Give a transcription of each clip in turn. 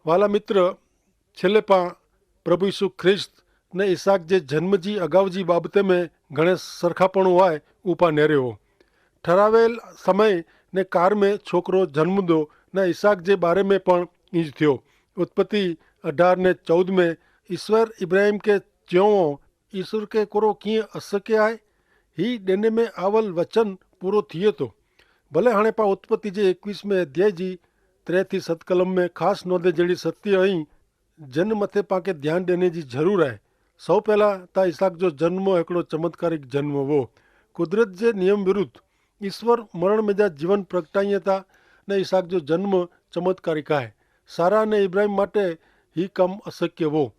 वाला मित्र, छेल्ले पां प्रभु यीशु ख्रिस्त ने ईसाक जे जन्म जी अगाऊ जी बाबते में घणे सरखापणो आहे उहो पां नेरियो। ठरावेल समय ने कार में छोकरो जन्मंदो ने ईसाक जे बारे में पण ईंज थियो। उत्पत्ति 18:14 में ईश्वर इब्राहिम के च्यों, ईश्वर के कोरो कीअं अशक्य आहे, ही ॾिने में आवल वचन पूरो थिए थो। भले हाणे पां उत्पत्ति जे 21 अध्याय जी 3 थी 7 कलम में ख़ासि नोंधे जहिड़ी सत्य ऐं जन मथे पाण ध्यानु ॾियण जी ज़रूरु आहे। सौ पहिलां त ईसाक जो जन्म हिकिड़ो चमत्कारिक जन्म हो। कुदरत जे नियम विरुद्ध ईश्वर मरण में जा जीवन प्रगटाईअ था ने ईसाक जो जन्म चमत्कारिक आहे। सारा ने इब्राहिम माटे ही कमु अशक्य हो।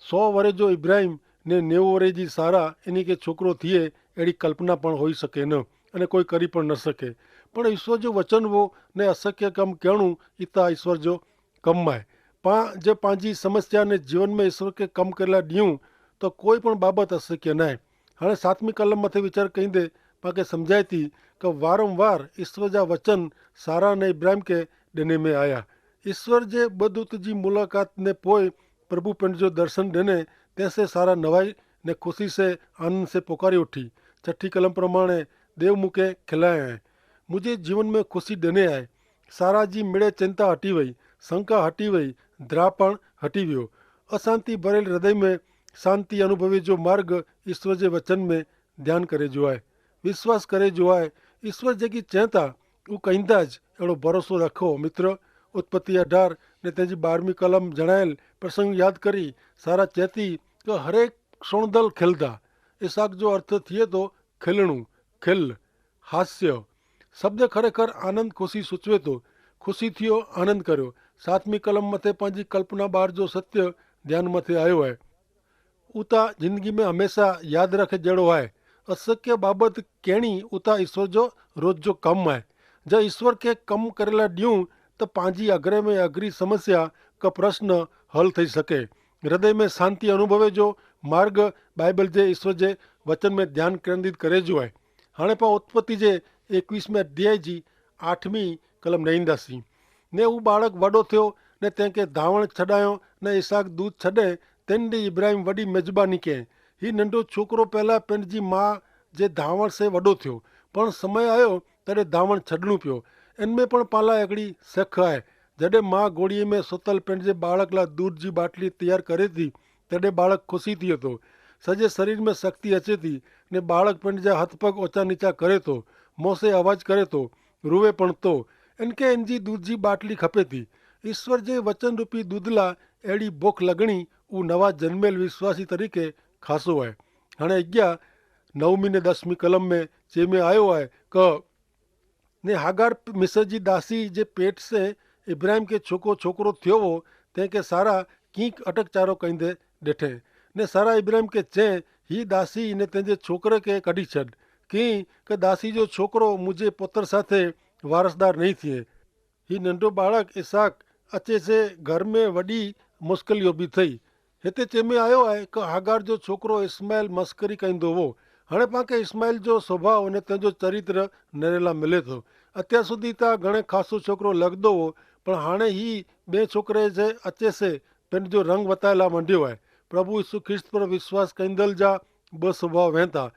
100 वरे जो इब्राहिम ने 90 वरे जी सारा इन खे छोकिरो थिए अहिड़ी कल्पना पण होई सके न, अने कोई करी पण न सके। पण ईश्वर जो वचन हो ने अशक्य कमु करणु इता ईश्वर जो कमु आहे। पाण जे पंहिंजी समस्या ने जीवन में ईश्वर खे कमु करे लाइ ॾियूं त कोई पण बाबति अशक्य न आहे। हाणे 7वीं कलम मथे वीचार कईंदे पाण खे सम्झाए थी कि वारंवार ईश्वर जा वचन सारा ने इब्राहिम खे ॾिने में आया। ईश्वर जे ॿ जी मुलाक़ात ने पोइ प्रभु पंहिंजो दर्शन ॾिने, तंहिंसे सारा नवाई ने ख़ुशी से आनंद से पुकारी उठी। 6 कलम प्रमाणे देव मूंखे खिलाए आहे, मुंहिंजे जीवन में ख़ुशी ॾिने आहे। सारा जी मिड़े चिंता हटी वई, शंका हटी वई, द्रापण हटी वियो। अशांति भरियल हृदय में शांति अनुभवी जो मार्ग ईश्वर जे वचन में ध्यानु करे जो आहे, विश्वास करे जो आहे। ईश्वर जेकी चए था उहो कंदाज, अहिड़ो भरोसो रखो मित्र। उत्पत्ति 18 ने तंहिंजी 12वीं कलम जणायल प्रसंग यादि करी सारा चए थी कि हरेक सुणदल खिलंदा। ईसाक जो अर्थ थिए थो खिलणु, खिल, हास्य। शब्द खरेखर आनंद ख़ुशी सूचवे थो। ख़ुशी थियो, आनंद करियो। 7वीं कलम मथे पंहिंजी कल्पना ॿार जो सत्य ध्यानु मथे आयो आहे। उता ज़िंदगी में हमेशह यादि रखे जहिड़ो आहे। अशक्य बाबति कहिड़ी उता ईश्वर जो रोज़ जो कमु आहे। जंहिं ईश्वर खे कमु करे लाइ ॾियूं त पंहिंजी अग्रे में अघरी समस्या का प्रश्न हल थी सके। हृदय में शांति अनुभवे जो मार्ग बाइबल जे ईश्वर जे वचन में ध्यानु केंद्रित करे जो आहे। हाणे पाण उत्पत्ति जे 21 अध्याय जी 8वीं कलम ॾींदासीं। ने हू बालक वॾो थियो ने तंहिंखे धावण छॾायो ने ईसाक दूध छॾे तिन ॾींहुं इब्राहिम वॾी मेज़बानी कयईं। हीउ नंढो छोकिरो पहिलां पंहिंजी माउ जे धावण से वॾो थियो, पण समय आयो तॾहिं धावण छॾणो पियो। इन में पण पाण लाइ हिकिड़ी सिख आहे। जॾहिं माउ घोड़ीअ में सुतल पंहिंजे बालक लाइ दूध जी बाटली तयारु करे थी, तॾहिं बालक ख़ुशी थिए थो, सॼे शरीर में शक्ति अचे थी ने बालक पंहिंजा हथ पग ऊचा नीचा करे थो, मुंहं से आवाज़ करे थो, रुवे पण थो। इनखे इन जी दूध जी बाटली खपे थी। ईश्वर जे वचन रूपी दूध लाइ अहिड़ी बुख लॻणी उहो नवा जन्मियल विश्वासी तरीक़े ख़ासो आहे। हाणे अॻियां 9वीं ने 10वीं कलम में चए में आयो आहे क ने हागार मिस्र जी दासी जे पेट से इब्राहिम खे छोकिरो थियो हो, तंहिंखे सारा कींक अटक चारो कंदे ॾिठे ने सारा इब्राहिम खे चए हीअ दासी ने तंहिंजे छोकिरे खे कढी छॾ, कीअं कि दासी जो छोकिरो मुंहिंजे पुत्र साथे वारसदार नहीं थिए। हीउ नंढो बालक इसाक अचे से घर में वॾी मुश्किल इहो बि थई। हिते चए में आयो आहे कि हागार जो छोकिरो इस्माइल मस्करी कंदो हो। हाणे पाण खे इस्माइल जो स्वभाव अने तंहिंजो चरित्र नरेला मिले थो। अत्यार सुधी त घणे ख़ासो छोकिरो लॻंदो हो, पर हाणे ही ॿिए छोकिरे जे अचे से पंहिंजो रंग वताए लाइ मंडियो आहे। प्रभु यीशु ख्रिस्त पर विश्वास कंदल जा ॿ स्वभाव वहनि था।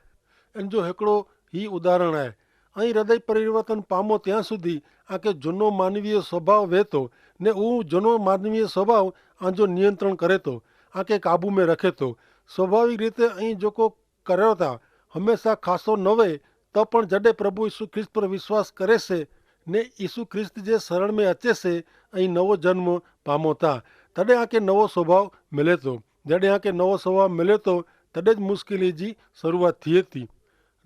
इन जो हिकिड़ो ही उदाहरण आहे। ऐं हृदय परिवर्तन पामो ત્યાં સુધી આકે જૂનો માનવીય સ્વભાવ વહેતો ને હું જૂનો માનવીય સ્વભાવ આંજો નિયંત્રણ કરે તો આકે કાબू में रखे थो। स्वाभाविक रीते અહીં जेको કર્યો था हमेशा खासो न वे त पण जॾहिं प्रभु यीशु ख्रिस्त पर विश्वास करे से ने यीशु ख्रिस्त जे शरण में अचे से ऐं नवो जन्म पामो था, तॾहिं आके नवो स्वभाव मिले थो। जॾहिं आके नवो स्वभाव मिले थो तॾहिं ज मुश्किल जी शुरूआत थिए थी।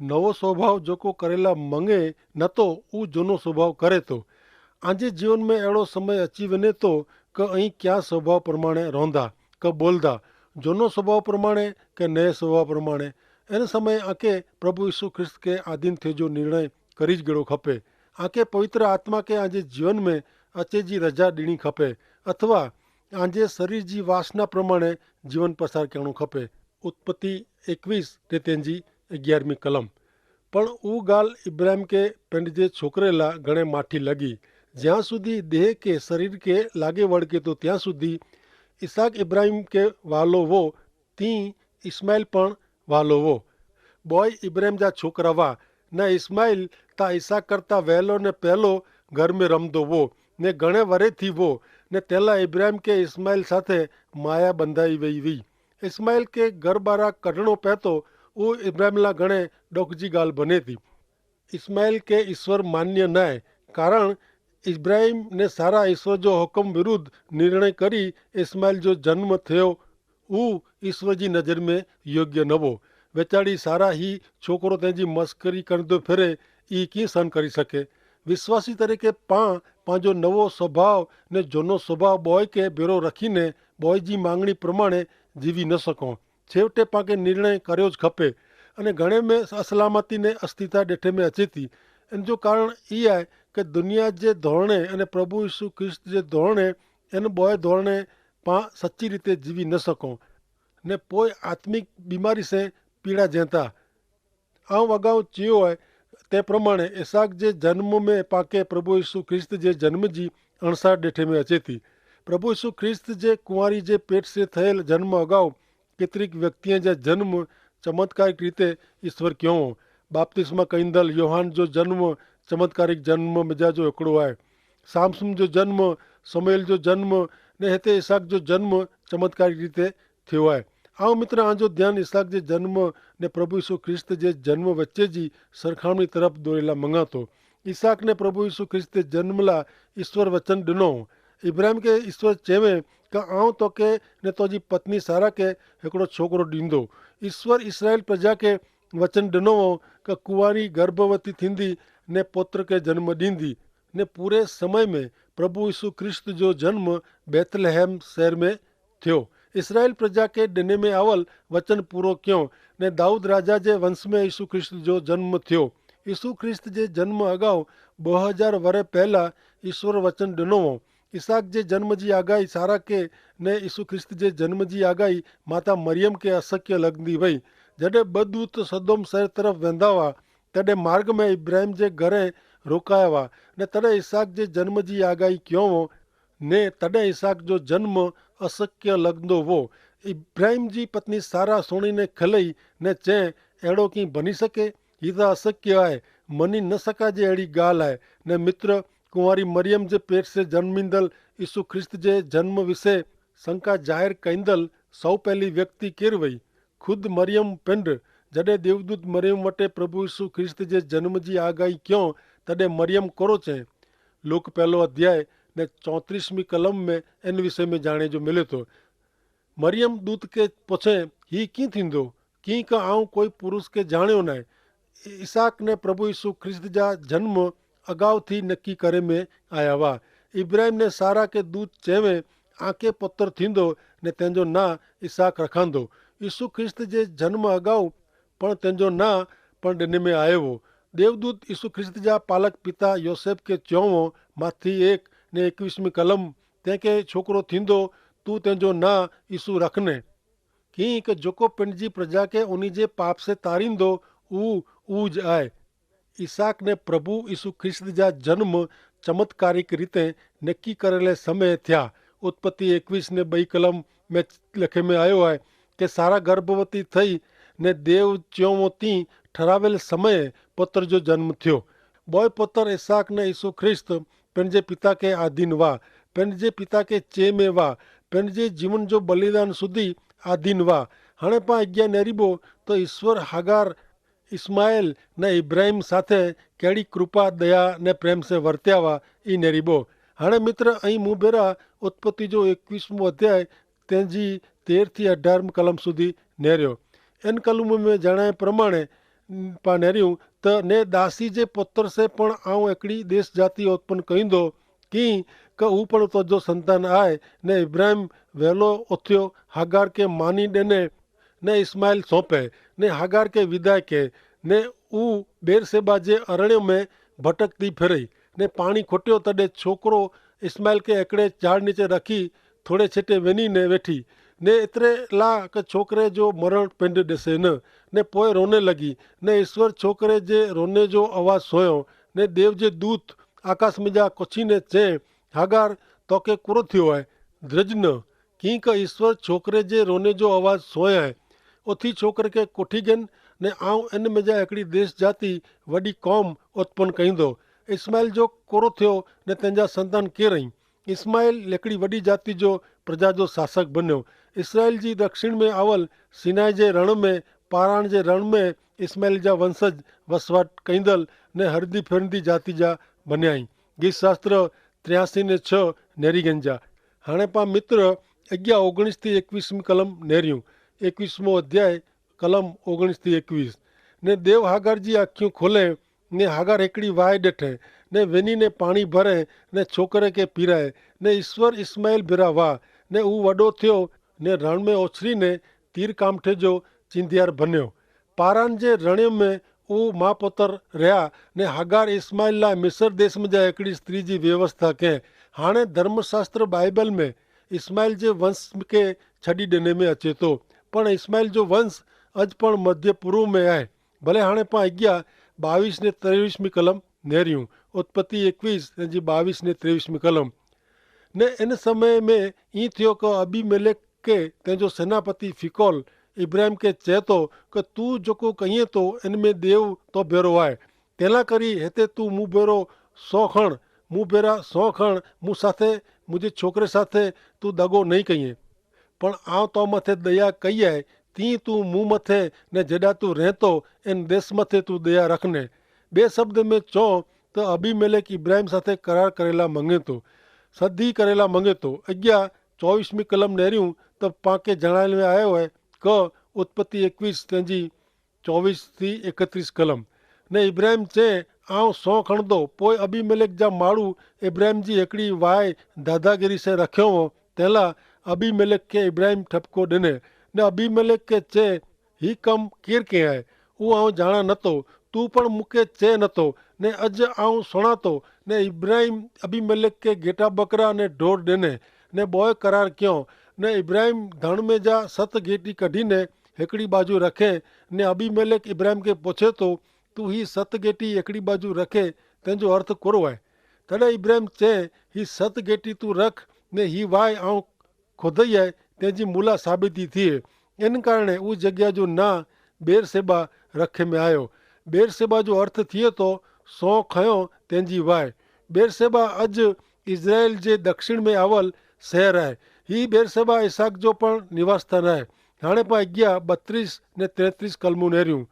नवो स्वभाव जेको करेला मंगे नथो उहो झूनो स्वभाव करे थो। आंजे जीवन में अहिड़ो समय अची वञे थो कि અહીં क्या स्वभाव प्रमाणे रहंदा, कि बोलदा, झूनो स्वभाव प्रमाणे कि नए स्वभाव प्रमाणे। इन समय आके प्रभु यीशु ख्रिस्त के आधीन थिए जो निर्णय करी गिड़ो खपे। आके पवित्र आत्मा के आंजे जीवन में अचे जी रजा ॾियणी खपे अथवा आंजे शरीर जी वासना प्रमाणे जीवन पसार करणो खपे। उत्पत्ति 21 ते तंहिंजी 11वीं कलम। पण उहा ॻाल्हि इब्राहिम खे पंहिंजे छोकिरे लाइ घणे माठी लॻी। જ્યાં સુધી દેહ કે શરીર કે લાગે વળગે તો ત્યાં સુધી ઈસાક ઇબ્રાહિમ કે વાલો વો તી ઇસ્માઇલ પણ વાલો વો. બોય ઇબ્રાહિમ જા છોકરા વા ને ઇસ્માઇલ તા ઈસાક કરતાં વહેલો ને પહેલો ઘર મેં રમતો વો ને ઘણે વરેથી વો ને તેલા ઇબ્રાહિમ કે ઇસ્માઇલ સાથે માયા બંધાઈ વઈ વી. ઇસ્માઇલ કે ઘર બારા કઢણો પહેતો वो इब्राहिमला गणे डोकजी गाल बने थी. इस्माइल के ईश्वर मान्य नाय कारण इब्राहिम ने सारा ईश्वर जो हुक्म विरुद्ध निर्णय करी इस्माइल जो जन्म थयो वो ईश्वर जी नज़र में योग्य न हो. वेचाड़ी सारा ही छोकरो तेजी मस्करी करदो फिरे ई की सहन करी सके. विश्वासी तरीके पांजो नवो स्वभाव ने जूनो स्वभाव बॉय के बेरो रखीने बॉय जी मांगणी प्रमाणे जीवी न सको. छेवटे पाके निर्णय कर्यो ज खपे अने घणे में असलामती ने अस्थिरता डेठे में अचे थी. इन जो कारण ये है कि दुनिया जे धोरणे अने प्रभु यीशु ख्रिस्त जे धोरणे एन बॉय धोरणे पा सच्ची रीते जीवी न सको ने पोइ आत्मिक बीमारी से पीड़ा जेता. आऊं अगाऊ चयो है ते प्रमाणे इसाक जे जन्म में पाके प्रभु यीशु ख्रिस्त जे जन्म जी अणसार डेठे में अचे थी. प्रभु यीशु ख्रिस्त जे कुंवारी जे पेट से थयल जन्म अगाऊ केतरीक व्यक्तियों जा जन्म चमत्कारिक रीते ईश्वर क्यों. बाप्तिस्मा कईंदल योहान जो जन्म चमत्कारिक जन्म मिजाजो हिकिड़ो आहे. सामसूम जो जन्म समुएल जो जन्म ने हिते इसाक जो जन्म चमत्कारिक रीते थियो आहे. आओ मित्र आजो ध्यान इसाक जे जन्म ने प्रभु यीशु ख्रिस्त जे जन्म वच्चे जी सरखामणी तरफ दोरेला मंगा तो. इसाक ने प्रभु यीशु ख्रिस्त जे जन्म ला ईश्वर वचन ॾिनो. इब्राहिम के ईश्वर चवे कि आऊं तोखे ने तुंहिंजी पत्नी सारा के हिकिड़ो छोकिरो ॾींदो. ईश्वर इसराइल प्रजा के वचन ॾिनो हो कि कुंवारी गर्भवती थींदी ने पुत्र के जन्म ॾींदी ने पूरे समय में प्रभु यीशु ख्रिस्त जो जन्म बेथलहम शहर में थियो. इसराइल प्रजा के ॾिने में आवल वचन पूरो क्यों ने दाऊद राजा जे वंश में यीशु ख्रिस्त जो जन्म थियो. यीशु ख्रिस्त जे जन्म अगाऊ 2000 वर पहला ईश्वर वचन ॾिनो हो. इसाक जे जन्म जी आगाही सारा के ने यीशु ख्रिस्त जे जन्म जी आगाही माता मरियम के असक्य लॻंदी वई. जॾहिं ॿ दूत सदोम शहर तरफ़ वेंदा हुआ तॾहिं मार्ग में इब्राहिम जे घरे रोकाया हुआ ने तॾहिं इसाक जे जन्म जी आगाही कयो हो ने तॾहिं इसाक जो जन्म अशक्य लॻंदो हो. इब्राहिम जी पत्नी सारा सोणी ने खिलई ने चई अहिड़ो कीअं बनी सके, हीअ त अशक्य आहे, मनी न सघिजे अहिड़ी ॻाल्हि आहे. ने मित्र कुंवारी मरियम जे पेट से जन्मींदल यीशु ख्रिस्त जे जन्म विषय शंका ज़ाहिर कईंदल सौ पहली व्यक्ति केरु वई. खुद मरियम पिंड. जॾहिं देवदूत मरियम वटे प्रभु यीशु ख्रिस्त जे जन्म जी आगाही कयो तॾहिं मरियम कोरो चए. लोक पहलो अध्याय ने 34वीं कलम में इन विषय में जाने जो मिले थो. मरियम दूत के पुछे ही कीअं थींदो, कीअं का आऊं कोई पुरुष के जाणियो न. इसाक ने प्रभु यीशु ख्रिस्त जा जन्म अगाऊ थी नक्की करे में आया हुआ. इब्राहिम ने सारा के दूत चवे आके पुत्र थींदो ने तंहिंजो ना इसाक रखंदो. यीशु ख्रिस्त जे जन्म अगाऊ पण तंहिंजो ना पण ॾिने में आयो हो. देवदूत यीशु ख्रिस्त जा पालक पिता योसेफ के चयो माथी 1 ने 21वीं कलम तंहिंखे छोकिरो थींदो तूं तंहिंजो ना यीशु रखने. कीअं कि जेको पिंड जी प्रजा के उन जे पाप से तारींदो उहो ज आहे. इसाक ने प्रभु यीशु ख्रिस्त जा जन्म चमत्कारिक रीते नक्की करेले समय थिया. उत्पत्ति 21 ने 2 कलम में लिखे में आयो है कि सारा गर्भवती थई ने देव चयो ती ठरावेल समय पुत्र जो जन्म थियो. बॉय पुत्र इसाक ने यीशु ख्रिस्त पंहिंजे पिता के आधीन हुआ, पंहिंजे पिता के चे में हुआ, पंहिंजे जीवन जो बलिदान सुधी आधीन हुआ. हाणे पाण अॻियां नेरीबो तो ईश्वर हागार इस्माइल ने इब्राहिम साथे कहिड़ी कृपा दया ने प्रेम से वर्त्या हुआ ई नेरीबो. हाणे मित्र ऐं मूं भेरा उत्पत्ति जो 21वां अध्याय तंहिंजी 13 थी 18 कलम सुधी नेरियो. इन कलम में जणाए प्रमाणे पा नेरियूं त ने दासी जे पुत्र से पण आऊं हिकिड़ी देश जाति उत्पन्न कईंदो कीअं कि हू पण तुंहिंजो संतान आहे. ने इब्राहिम वेलो उथियो हागार के मानी ॾिने ने इस्माइल सौंपे ने हागार के विदाय के ने ऊ बेरसेबा जे अरण्य में भटकती फिरई ने पाणी खुटियो तॾहिं छोकिरो इस्माइल के हिकिड़े झाड़ नीचे रखी थोड़े छिटे वञी ने वेठी ने एतिरे ला कि छोकिरे जो मरण पिंड ॾिसे न ने पोइ रोने लॻी ने ईश्वर छोकिरे जे रोने जो आवाज़ु सुयो ने देव जे दूत आकाश में जा कुछी ने चे हागार तोखे कुरो थियो है द्रज न की का ईश्वर छोकरे जे रोने जो आवाज़ सोया है उथी छोकर के कोठी गन ने आऊं इन में जा हिकिड़ी देश जाति वॾी क़ौम उत्पन्न कईंदो। इस्माइल जो कोरो थियो ने तंहिंजा संतान केर आहिनि। इस्माइल हिकिड़ी वॾी जाति जो प्रजा जो शासक बनियो। इसराइल जी दक्षिण में आवल सिनाई जे रण में पाराण जे रण में इस्माइल जा वंशज वसवाट कईंदल ने हरदी फिरंदी जाति जा बनिया आहिनि। गीत शास्त्र 83 ने 6 नेरीगन जा। हाणे पा मित्र 11:19 થી 21 कलम नेरियूं। 21मो अध्याय कलम 19 થી 21 ने देव हागार जी अखियूं खोले ने हागार हिकिड़ी वाह ॾिठे ने वञी ने पाणी भरे ने छोकरे खे पीराए ने ईश्वर इस्माइल बिरा वाह ने हू वॾो थियो ने रण में ओछरी ने तीर कामठे जो चिंधियार बनियो। पारान जे रण में हू मां पुत्र रहा ने हागार इस्माइल लाइ मिस्र देश में जा हिकिड़ी स्त्री जी व्यवस्था कयईं। हाणे धर्मशास्त्र बाइबल में इस्माइल जे वंश खे छॾी ॾिने में अचे थो पण इस्माइल जो वंश अॼु पण मध्य पूर्व में आहे। भले हाणे पां 11:22 ने 23 कलम नेरियूं। उत्पत्ति 21 जी 22 ने 23 कलम ने इन समय में ई थियो कि अबीमेलेक के तंहिंजो सेनापति फिकोल इब्राहिम खे चए थो कि तूं जेको कईं थो इन में देव तो भेरो आहे तंहिंला करी हिते तूं मूं भेरो 100 खण मूं भेरा 100 खण मूं साथे मुंहिंजे छोकिरे साथे तूं दगो नहीं कईं पण आउं तो मथे दया कई आहे तीअं तूं मूं मथे ने जॾहिं तूं रहे थो इन देश मथे तूं दया रखने। ॿिए शब्द में चओ त अबीमेलेक इब्राहिम साथे करार करेला मंगे थो सदी करेला मंगे थो। 24 कलम नेरियूं त पाके जणायल में आयो आहे क उत्पत्ति 21 तंहिंजी 24 થી 31 कलम ने इब्राहिम चए आउं 100 खणंदो। पोइ अबीमेलेक जा माण्हू इब्राहिम जी हिकिड़ी वाह दादागिरी से रखियो हो तंहिंला अबीमेलेक खे इब्राहिम ठपको ॾिने ने अबीमेलेक खे चए ही कमु केरु कयईं आहे उहो आउं ॼाणा नथो तूं पण मूंखे चए नथो ने अॼु आउं सुञा थो ने इब्राहिम अबीमेलेक खे गेटा बकरा ने ढोर ॾिने ने ॿोए करार कयो ने इब्राहिम धण में जा 7 गेटी कढी ने हिकिड़ी बाजू रखे ने अबीमेलेक इब्राहिम खे पुछे थो तूं ही 7 गेटी हिकिड़ी बाजू रखे तंहिंजो अर्थ कहिड़ो आहे। तॾहिं इब्राहिम चए ही 7 गेटी तूं रख ने ही वाह आउं खुदई आहे तंहिंजी मुला साबिती थिए। इन कारण उहा जॻह जो ना बेरसेबा रखे में आयो। बेरसेबा जो अर्थ थिए थो 100 खयो तंहिंजी वाह। बेरसेबा अॼु इज़राइल जे दक्षिण में आवल शहर आहे। ही बेरसेबा इसाक जो पण निवास स्थान आहे। हाणे पां 32 ने 33 कलमूं नेरियूं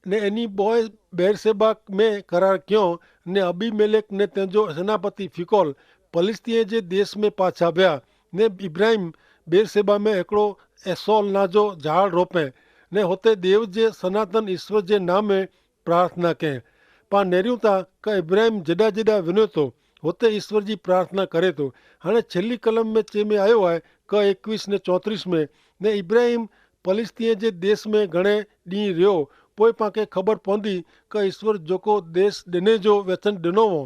ने इनी बोए बेरसेबा में करार कयो ने अबीमेलेक ने तंहिंजो सेनापति फिकोल फलिस्तीन जे देश में पाछा विया ने इब्राहिम बेरसेबा में हिकिड़ो एसोल नाजो झाड़ रोपे ने हुते देव जे सनातन ईश्वर जे नाम में प्रार्थना कयईं। पां नेरियूं था कि इब्राहिम जॾहिं जॾहिं वञे थो हुते ईश्वर जी प्रार्थना करे थो। हाणे छेली कलम में चे में आयो आहे क 21 ने 34 में ने इब्राहिम फलिस्तीन जे देश में घणे ॾींहं रहियो पोइ पाण ख़बर पवंदी कि ईश्वर जेको देश ॾिने जो वचन ॾिनो हो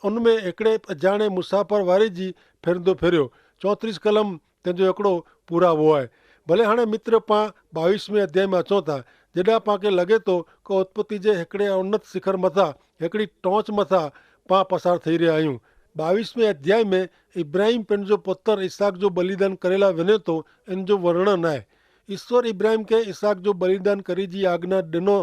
उनमें हिकिड़े अजाणे मुसाफ़िर वारे जी फिरंदो फिरियो। 34 कलम तंहिंजो हिकिड़ो पूरा हुओ आहे। भले हाणे मित्र पां 22वें अध्याय में अचूं था जॾहिं पाण लॻे थो कि उत्पत्ति जे हिकिड़े उन्नत शिखर मथां हिकिड़ी टोंच मथां पां पसार थी रहिया आहियूं। 22वें अध्याय में इब्राहिम पंहिंजो पुत्र इसहाक जो बलिदान करेला वञे थो इन जो वर्णन आहे। ईश्वर इब्राहिम खे इसहाक जो बलिदान करी जी आज्ञा ॾिनो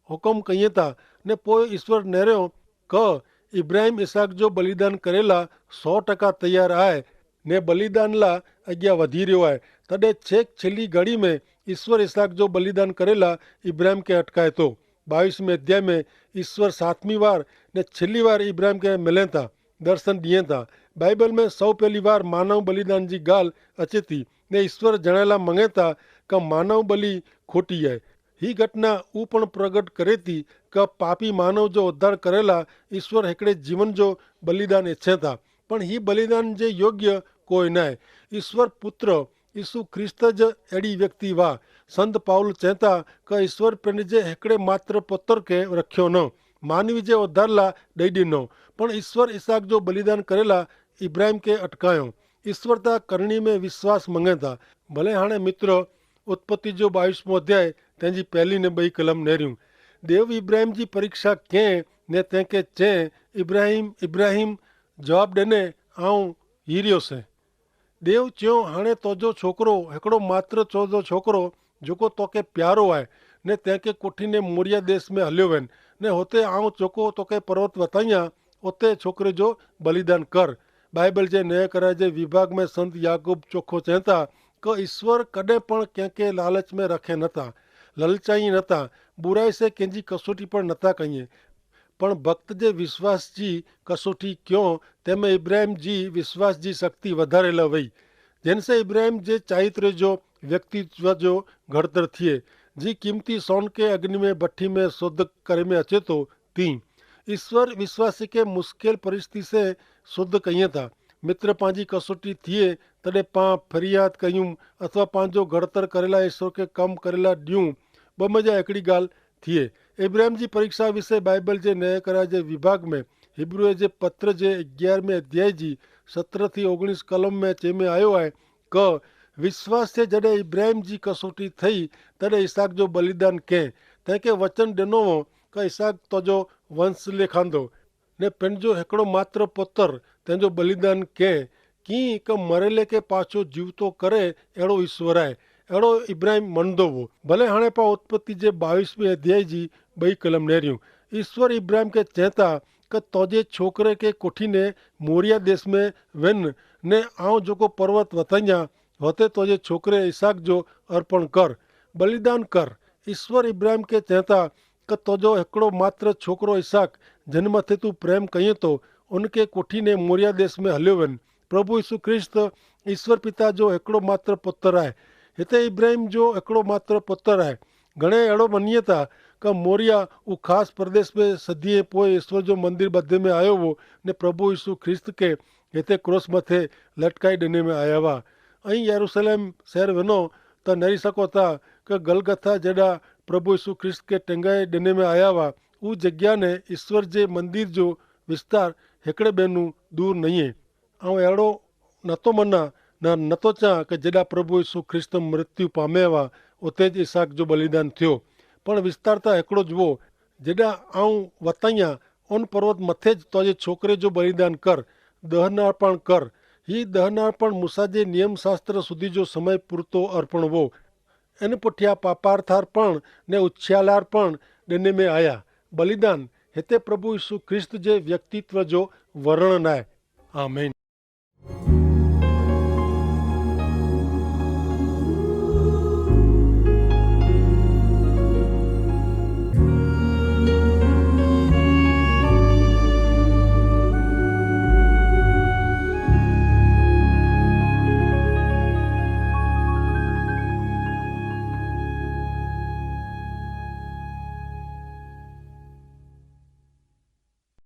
हुकुम कईं था ने पोइ ईश्वर नेरियो क इब्राहिम इसहाक जो बलिदान करेला 100% तयारु आहे ने बलिदान लाइ अॻियां वधी रहियो आहे। तॾहिं छेक छिली घड़ी में ईश्वर इसहाक जो बलिदान करेला इब्राहिम खे अटकाए थो। 22वें अध्याय में ईश्वर 7वीं बार ने छिली बार इब्राहिम खे मिले था दर्शन ॾिए था। बाइबल में सौ पहली बार मानव बलिदान जी ॻाल्हि अचे थी ने ईश्वर जणेला मंगे था कि मानव बलि खोटी आहे। ही घटना ऊ पण प्रगट करे थी कि पापी मानव जो उद्धार करेला ईश्वर हिकिड़े जीवन जो बलिदान इच्छे था पण ही बलिदान जे योग्य कोई न आहे। ईश्वर पुत्र यीशु ख्रिस्त ज अहिड़ी व्यक्ति वाह। संत पाउल चए था कि ईश्वर पंहिंजे हिकिड़े मात्र पुत्र खे रखियो न मानवी जे उद्धार लाइ ॾेई ॾिनो पण ईश्वर इसहाक जो बलिदान करेला इब्राहिम खे अटकायो। ईश्वर त करणी में विश्वास मंगे था। भले हाणे मित्र उत्पत्ति जो 22वां अध्याय तंहिंजी 1 ने 2 कलम नेरियूं। देव इब्राहिम जी परीक्षा कंहिं ने तंहिंखे चई इब्राहिम इब्राहिम जवाब ॾिने आऊं हीरियो से। देव चयो हाणे तुंहिंजो छोकिरो हिकिड़ो मात्र चोदो छोकिरो जेको तोखे प्यारो आहे ने तंहिंखे कोठीने मोरिया देश में हलियो वञ ने हुते आऊं जेको तोखे पर्वत वताईयां उते छोकिरे जो बलिदान कर। बाइबल जे नए करार जे विभाग में संत याकूब चोखो चवनि था कि ईश्वर कॾहिं पण कंहिंखे लालच में रखे नथा, ललचाई नथा, बुराई से कंहिंजी कसोटी पण नथा कयूं, पण भक्त जे विश्वास जी कसोटी क्यों तंहिंमें इब्राहिम जी विश्वास जी शक्ति वधारेल वई, जिनसे इब्राहिम जे चारित्र जो व्यक्तित्व जो घड़तर थिए। जी कीमती सोन के अग्नि में भट्टी में शुद्ध करे में अचे तो तीं ईश्वर विश्वासी के मुश्किल परिस्थिति से शुद्ध कईं था। मित्र पंहिंजी कसोटी थिए तॾहिं पां फरियाद कयूं अथवा पंहिंजो घड़तर करेला ईश्वर के कमु करेला ॾियूं, ॿ मज़ा हिकिड़ी ॻाल्हि थिए। इब्राहिम जी परीक्षा विषय बाइबल जे नए करार जे विभाग में हिब्रू जे पत्र जे 11वें अध्याय जी 17 थी 19 कलम में चई में आयो आहे क विश्वास से जॾहिं इब्राहिम जी कसोटी थई तॾहिं इसहाक जो बलिदान कयईं। तंहिंखे वचन ॾिनो हो कि इसहाक तुंहिंजो वंश लेखांदो ने पंहिंजो हिकिड़ो मात्र पुत्र तंहिंजो बलिदान कयईं। कीअं हिकु मरेले खे पाछो जीवतो करे अहिड़ो ईश्वर आहे, अहिड़ो इब्राहिम मञंदो हो। भले हाणे पाण उत्पत्ति जे 22वें अध्याय जी 2 कलम नेरियूं। ईश्वर इब्राहिम खे चए था कि तुंहिंजे छोकिरे खे कोठीने मोरिया देश में वञ ने आऊं जेको पर्वत वताईयां हुते तुंहिंजे छोकिरे इसहाक जो अर्पण कर, बलिदान कर। ईश्वर इब्राहिम खे चए था कि तुंहिंजो हिकिड़ो मात्र छोकिरो इसहाक जिन मथे तूं प्रेम कईं थो उनखे कोठीने मोरिया देश में हलियो वञ। प्रभु यीशु ख्रिस्त ईश्वर पिता जो हिकिड़ो मात्र पुत्र आहे। हिते इब्राहिम जो हिकिड़ो मात्र पुत्र आहे। घणे अहिड़ो मञीए था कि मोरिया उहो ख़ासि प्रदेश में सदीअ पोइ ईश्वर जो मंदिर ॿधे में आयो हो ने प्रभु यीशु ख्रिस्त खे हिते क्रोस मथे लटकाई ॾिने में आया हुआ। ऐं यरूशलेम शहर वञो त नरी सघो था कि गलगथा जॾा प्रभु यीशु ख्रिस्त खे टिंगाए ॾिने में आया हुआ उहा जॻह ने ईश्वर जे मंदिर जो विस्तार हिकिड़े ॿिए दूर न आहे। ऐं अहिड़ो नथो मञा न नथो चाहियां कि जॾा प्रभु यीशु ख्रिस्त मृत्यु पामिया हुआ उते ज इसहाक जो बलिदान थियो, पण विस्तार त हिकिड़ो जुओ जॾा आऊं वताईयां उन पर्वत मथे तुंहिंजे छोकिरे जो बलिदान कर, दहनार्पण कर। ही दहनार्पण मूसा जे नियम शास्त्र सुधी जो समय पूरतो अर्पण हो। इन पुठियां पापार्थार्पण ने उछ्यालार्पण ॾिने में आया। बलिदान हिते प्रभु यीशु ख्रिस्त जे व्यक्तित्व जो वर्णन आहे। आमीन।